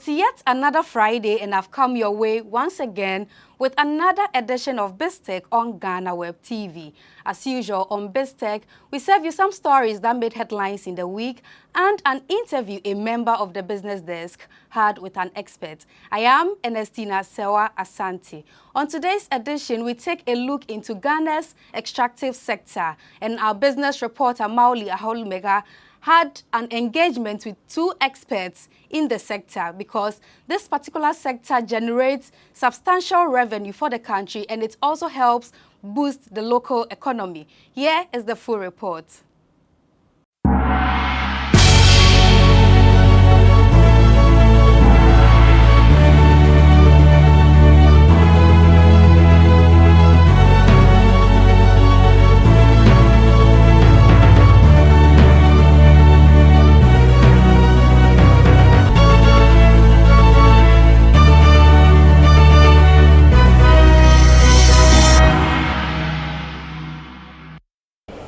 It's yet another Friday and I've come your way once again with another edition of BizTech on Ghana Web TV. As usual on BizTech, we serve you some stories that made headlines in the week and an interview a member of the business desk had with an expert. I am Ernestina Sewa Asante. On today's edition, we take a look into Ghana's extractive sector, and our business reporter Mawuli Ahorlumegah had an engagement with two experts in the sector because this particular sector generates substantial revenue for the country and it also helps boost the local economy. Here is the full report.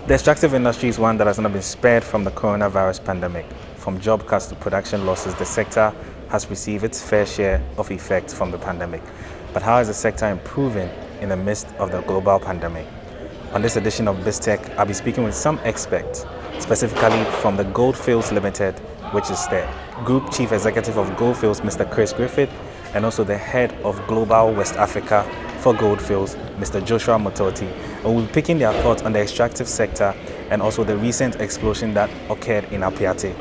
The extractive industry is one that has not been spared from the coronavirus pandemic. From job cuts to production losses, the sector has received its fair share of effects from the pandemic. But how is the sector improving in the midst of the global pandemic? On this edition of BizTech, I'll be speaking with some experts, specifically from the Goldfields Limited, which is the Group Chief Executive of Goldfields, Mr. Griffith, and also the Head of Global West Africa for Goldfields, Mr. Joshua Mortoti. And we'll be picking their thoughts on the extractive sector and also the recent explosion that occurred in Apiatse.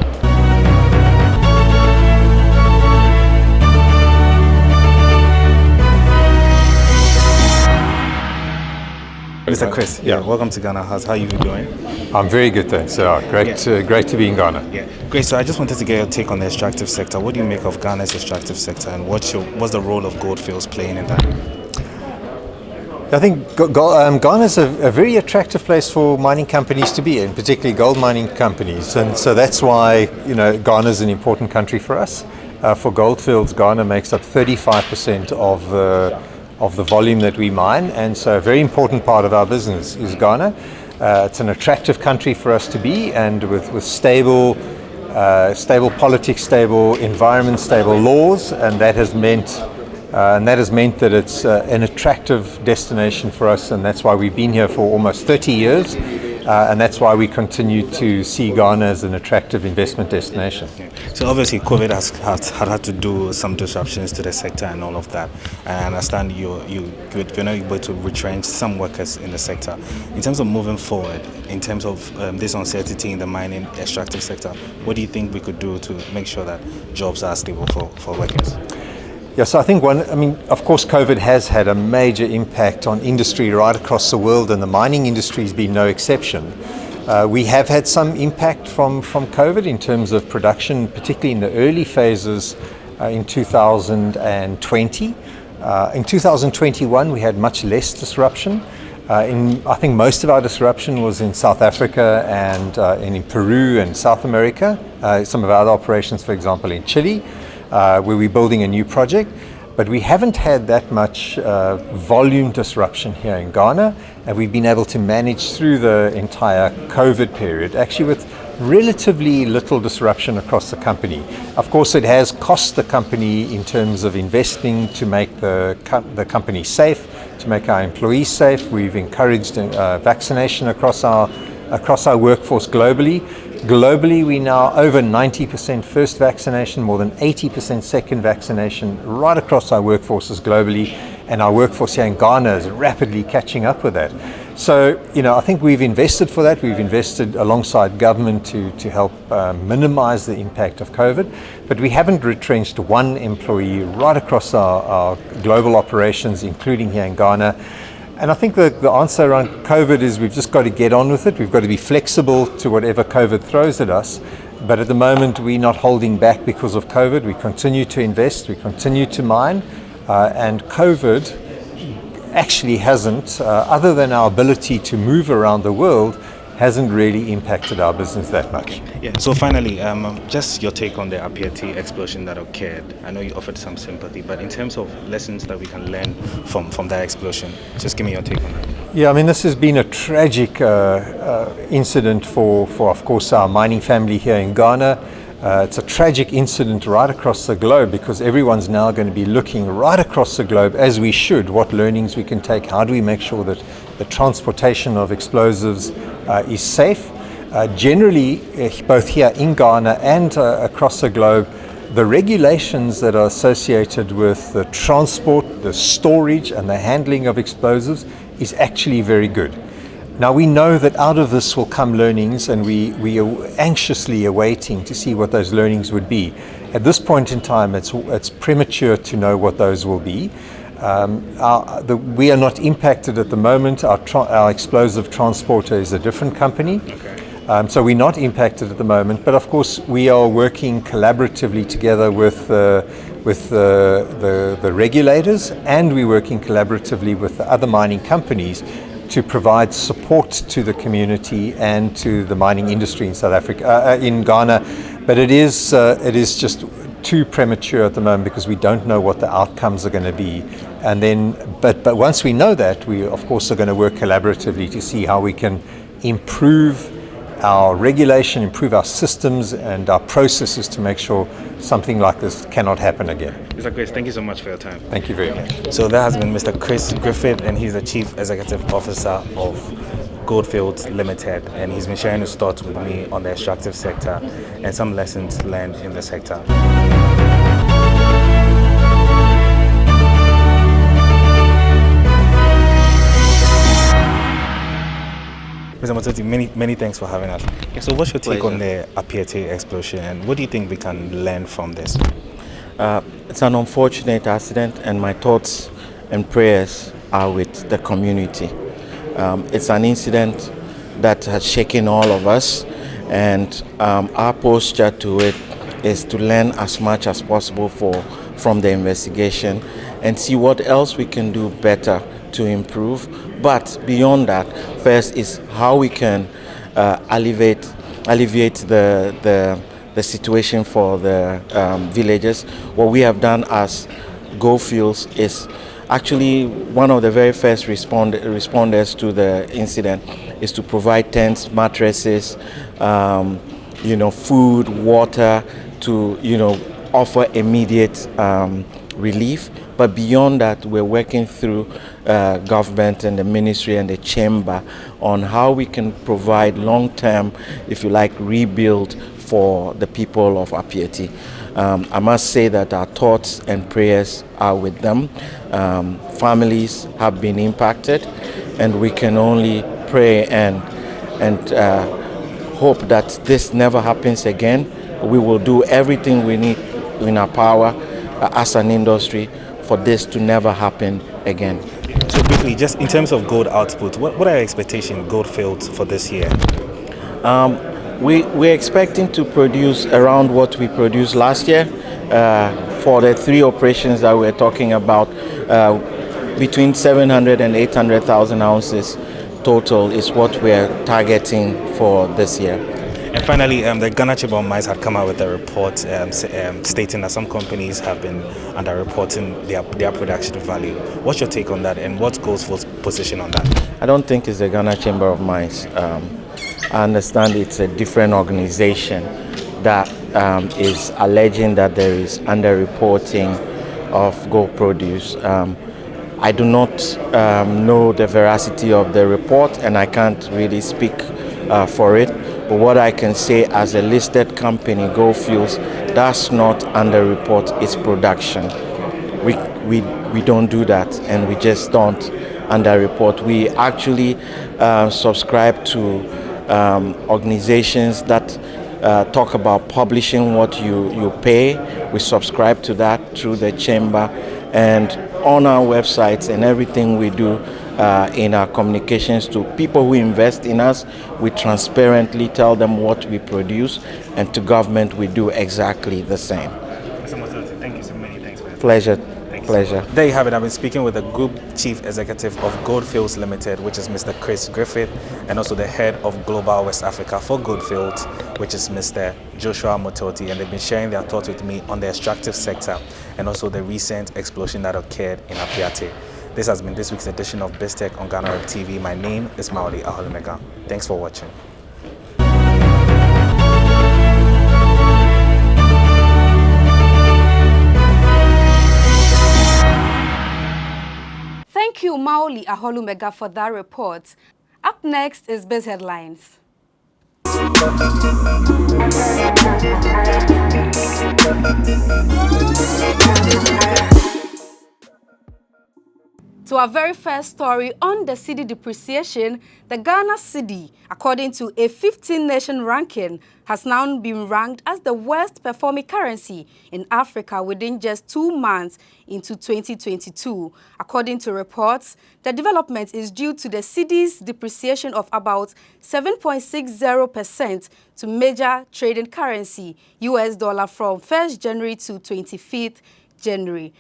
Mr. Chris, welcome to Ghana House. How are you doing? I'm very good, thanks. Great to be in Ghana. Yeah, great. So I just wanted to get your take on the extractive sector. What do you make of Ghana's extractive sector, and what's the role of Goldfields playing in that? I think Ghana is a very attractive place for mining companies to be in, particularly gold mining companies, and so that's why Ghana is an important country for us. For Goldfields, Ghana makes up 35% of the volume that we mine, and so a very important part of our business is Ghana. It's an attractive country for us to be, and with stable politics, stable environment, stable laws, and that has meant that it's an attractive destination for us, and that's why we've been here for almost 30 years, and that's why we continue to see Ghana as an attractive investment destination. So obviously COVID has had to do some disruptions to the sector and all of that. I understand you're not able to retrench some workers in the sector. In terms of moving forward, in terms of this uncertainty in the mining extractive sector, what do you think we could do to make sure that jobs are stable for workers? Yeah, so I think of course COVID has had a major impact on industry right across the world, and the mining industry has been no exception. We have had some impact from COVID in terms of production, particularly in the early phases in 2020. In 2021, we had much less disruption. I think most of our disruption was in South Africa and in Peru and South America. Some of our other operations, for example, in Chile, where we're building a new project, but we haven't had that much volume disruption here in Ghana, and we've been able to manage through the entire COVID period, actually with relatively little disruption across the company. Of course, it has cost the company in terms of investing to make the company safe, to make our employees safe. We've encouraged vaccination across our workforce globally. Globally, we now over 90% first vaccination, more than 80% second vaccination right across our workforces globally, and our workforce here in Ghana is rapidly catching up with that. So, I think we've invested for that. We've invested alongside government to help minimize the impact of COVID, but we haven't retrenched one employee right across our global operations, including here in Ghana. And I think the answer around COVID is we've just got to get on with it. We've got to be flexible to whatever COVID throws at us. But at the moment, we're not holding back because of COVID. We continue to invest, we continue to mine, and COVID actually hasn't, other than our ability to move around the world, hasn't really impacted our business that much. Yeah. So finally, just your take on the Apiatse explosion that occurred. I know you offered some sympathy, but in terms of lessons that we can learn from that explosion, just give me your take on that. Yeah, this has been a tragic incident for of course our mining family here in Ghana. It's a tragic incident right across the globe because everyone's now going to be looking right across the globe, as we should, what learnings we can take, how do we make sure that the transportation of explosives is safe. Generally, both here in Ghana and across the globe, the regulations that are associated with the transport, the storage and the handling of explosives is actually very good. Now we know that out of this will come learnings, and we are anxiously awaiting to see what those learnings would be. At this point in time, it's premature to know what those will be. We are not impacted at the moment. Our explosive transporter is a different company. Okay. So we're not impacted at the moment, but of course we are working collaboratively together with the regulators, and we're working collaboratively with the other mining companies to provide support to the community and to the mining industry in South Africa, in Ghana. But it is just too premature at the moment because we don't know what the outcomes are going to be. And then, but once we know that, we of course are going to work collaboratively to see how we can improve our regulation, improve our systems and our processes to make sure something like this cannot happen again. Mr. Chris, thank you so much for your time. Thank you very much. So that has been Mr. Chris Griffith, and he's the Chief Executive Officer of Goldfields Limited, and he's been sharing his thoughts with me on the extractive sector and some lessons learned in the sector. Mr. Mortoti, many thanks for having us. So what's your take on the Apiatse explosion, and what do you think we can learn from this? It's an unfortunate accident, and my thoughts and prayers are with the community. It's an incident that has shaken all of us, and our posture to it is to learn as much as possible from the investigation and see what else we can do better to improve. But beyond that, first is how we can alleviate the situation for the villagers. What we have done as Goldfields is actually one of the very first responders to the incident is to provide tents, mattresses, food, water to offer immediate relief. But beyond that, we're working through government and the ministry and the chamber on how we can provide long-term, if you like, rebuild for the people of Apiatse. I must say that our thoughts and prayers are with them. Families have been impacted, and we can only pray and hope that this never happens again. We will do everything we need in our power as an industry for this to never happen again. So briefly, just in terms of gold output, what are your expectations Goldfields for this year? We're expecting to produce around what we produced last year for the three operations that we're talking about. Between 700 and 800,000 ounces total is what we're targeting for this year. And finally, the Ghana Chamber of Mines had come out with a report stating that some companies have been underreporting their production value. What's your take on that, and what's Goldfields' position on that? I don't think it's the Ghana Chamber of Mines. I understand it's a different organization that is alleging that there is underreporting of gold produce. I do not know the veracity of the report, and I can't really speak for it. But what I can say, as a listed company, Goldfields does not underreport its production. We don't do that, and we just don't underreport. We actually subscribe to organizations that talk about publishing what you pay. We subscribe to that through the chamber, and on our websites and everything we do in our communications to people who invest in us, we transparently tell them what we produce, and to government we do exactly the same. Mr. Mortoti, thank you so many. Thanks for your time. Pleasure. Thanks. Pleasure. There you have it. I've been speaking with the Group Chief Executive of Goldfields Limited, which is Mr. Chris Griffith, and also the Head of Global West Africa for Goldfields, which is Mr. Joshua Mortoti, and they've been sharing their thoughts with me on the extractive sector and also the recent explosion that occurred in Apiatse. This has been this week's edition of BizTech on Ghana Web TV. My name is Mawuli Ahorlumegah. Thanks for watching. you, Mawuli Ahorlumegah, for that report. Up next is Biz Headlines. To our very first story on the cedi depreciation, the Ghana cedi, according to a 15-nation ranking, has now been ranked as the worst performing currency in Africa within just 2 months into 2022. According to reports, the development is due to the cedi's depreciation of about 7.60% to major trading currency, US dollar, from 1st January to 25th January.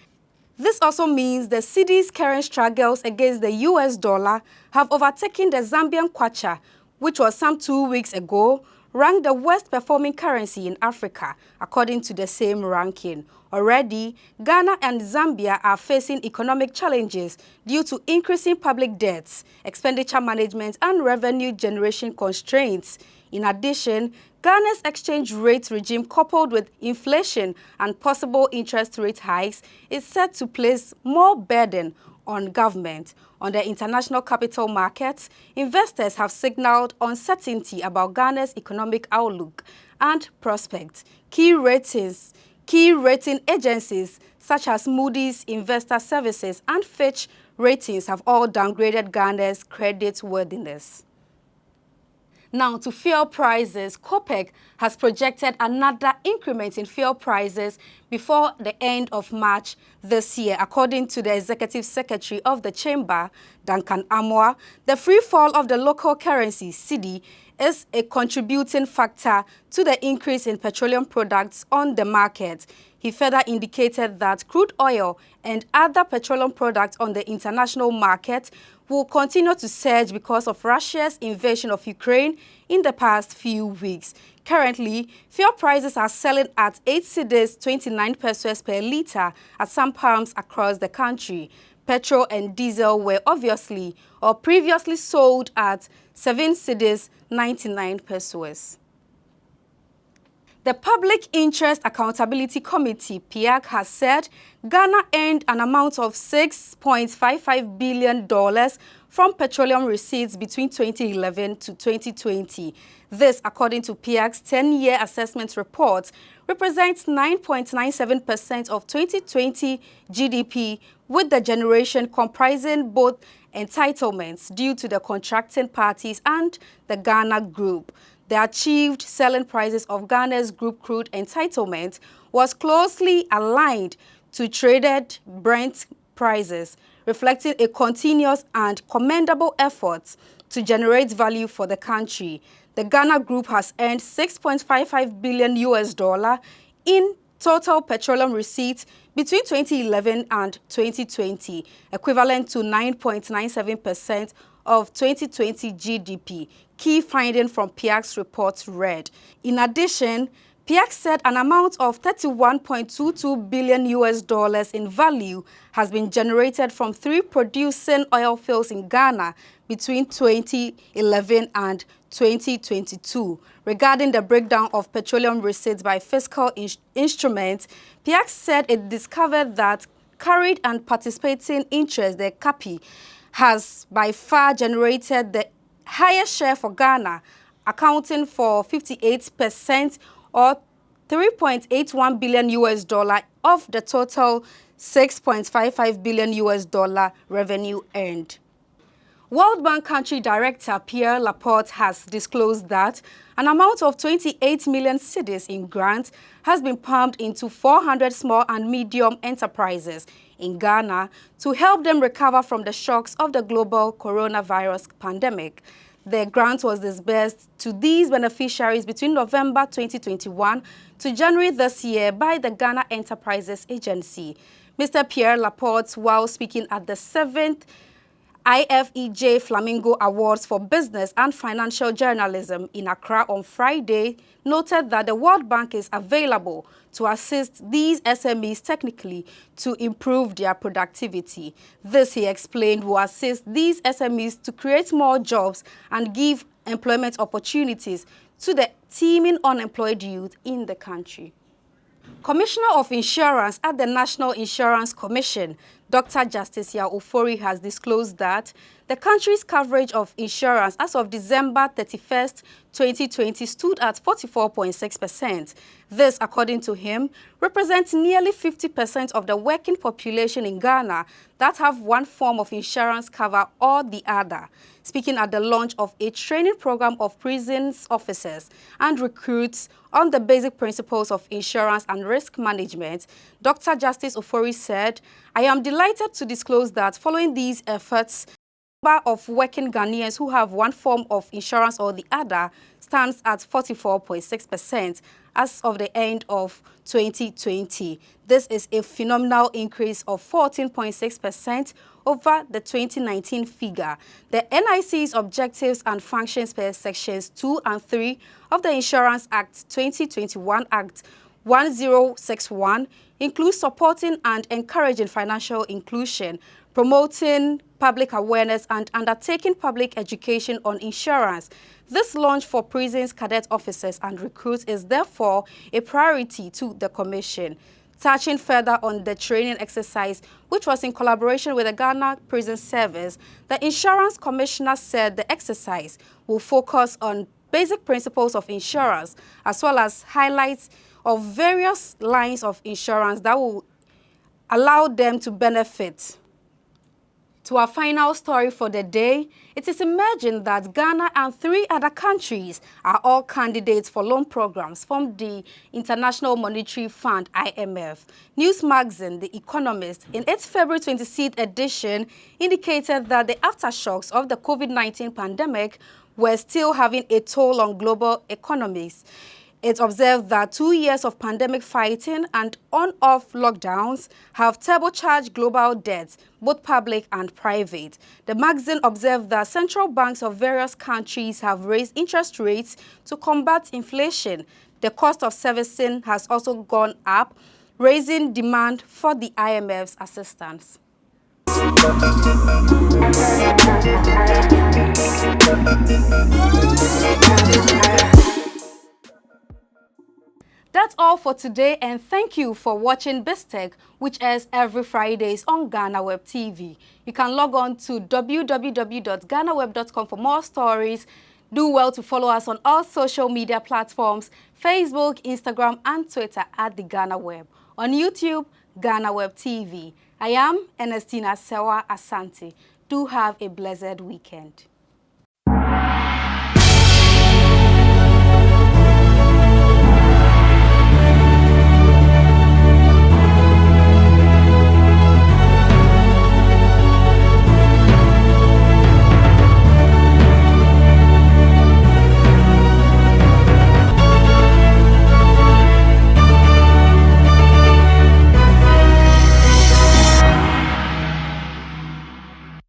This also means the cedi's current struggles against the US dollar have overtaken the Zambian kwacha, which was some 2 weeks ago ranked the worst performing currency in Africa, according to the same ranking. Already, Ghana and Zambia are facing economic challenges due to increasing public debts, expenditure management, and revenue generation constraints. In addition, Ghana's exchange rate regime, coupled with inflation and possible interest rate hikes, is set to place more burden on government. On the international capital markets, investors have signaled uncertainty about Ghana's economic outlook and prospects. Key rating agencies such as Moody's Investor Services and Fitch Ratings have all downgraded Ghana's credit worthiness. Now to fuel prices, COPEC has projected another increment in fuel prices before the end of March this year. According to the Executive Secretary of the Chamber, Duncan Amoah, the free fall of the local currency, cedi, is a contributing factor to the increase in petroleum products on the market. He further indicated that crude oil and other petroleum products on the international market will continue to surge because of Russia's invasion of Ukraine in the past few weeks. Currently, fuel prices are selling at 8 cedis 29 pesos per litre at some pumps across the country. Petrol and diesel were previously sold at 7 cedis 99 pesos. The Public Interest Accountability Committee, PIAC, has said Ghana earned an amount of $6.55 billion from petroleum receipts between 2011 to 2020. This, according to PIAC's 10-year assessment report, represents 9.97% of 2020 GDP, with the generation comprising both entitlements due to the contracting parties and the Ghana Group. The achieved selling prices of Ghana's group crude entitlement was closely aligned to traded Brent prices, reflecting a continuous and commendable effort to generate value for the country. The Ghana Group has earned $6.55 billion in total petroleum receipts between 2011 and 2020, equivalent to 9.97% of 2020 GDP. Key finding from PIAC's report read. In addition, PIAC said an amount of $31.22 billion in value has been generated from 3 producing oil fields in Ghana between 2011 and 2022. Regarding the breakdown of petroleum receipts by fiscal instruments, PIAC said it discovered that carried and participating interest, the CAPI, has by far generated the highest share for Ghana, accounting for 58% or $3.81 billion of the total $6.55 billion revenue earned. World Bank Country Director Pierre Laporte has disclosed that an amount of 28 million cedis in grants has been pumped into 400 small and medium enterprises in Ghana to help them recover from the shocks of the global coronavirus pandemic. The grant was disbursed to these beneficiaries between November 2021 to January this year by the Ghana Enterprises Agency. Mr. Pierre Laporte, while speaking at the 7th IFEJ Flamingo Awards for Business and Financial Journalism in Accra on Friday, noted that the World Bank is available to assist these SMEs technically to improve their productivity. This, he explained, will assist these SMEs to create more jobs and give employment opportunities to the teeming unemployed youth in the country. Commissioner of Insurance at the National Insurance Commission, Dr. Justice Ofori has disclosed that the country's coverage of insurance as of December 31st, 2020 stood at 44.6%. This, according to him, represents nearly 50% of the working population in Ghana that have one form of insurance cover or the other. Speaking at the launch of a training program of prisons officers and recruits on the basic principles of insurance and risk management, Dr. Justice Ofori said, "I am delighted to disclose that following these efforts, the number of working Ghanaians who have one form of insurance or the other stands at 44.6% as of the end of 2020. This is a phenomenal increase of 14.6% over the 2019 figure. The NIC's objectives and functions per sections 2 and 3 of the Insurance Act 2021 Act 1061 include supporting and encouraging financial inclusion, promoting public awareness and undertaking public education on insurance. This launch for prisons, cadet officers and recruits is therefore a priority to the Commission." Touching further on the training exercise, which was in collaboration with the Ghana Prison Service, the Insurance Commissioner said the exercise will focus on basic principles of insurance as well as highlights of various lines of insurance that will allow them to benefit. To our final story for the day, it is emerging that Ghana and 3 other countries are all candidates for loan programs from the International Monetary Fund, IMF. News magazine The Economist, in its February 26th edition, indicated that the aftershocks of the COVID-19 pandemic were still having a toll on global economies. It observed that 2 years of pandemic fighting and on-off lockdowns have turbocharged global debt, both public and private. The magazine observed that central banks of various countries have raised interest rates to combat inflation. The cost of servicing has also gone up, raising demand for the IMF's assistance. That's all for today, and thank you for watching BizTech, which airs every Fridays on Ghana Web TV. You can log on to www.ghanaweb.com for more stories. Do well to follow us on all social media platforms, Facebook, Instagram, and Twitter at the Ghana Web. On YouTube, Ghana Web TV. I am Ernestina Sewa Asante. Do have a blessed weekend.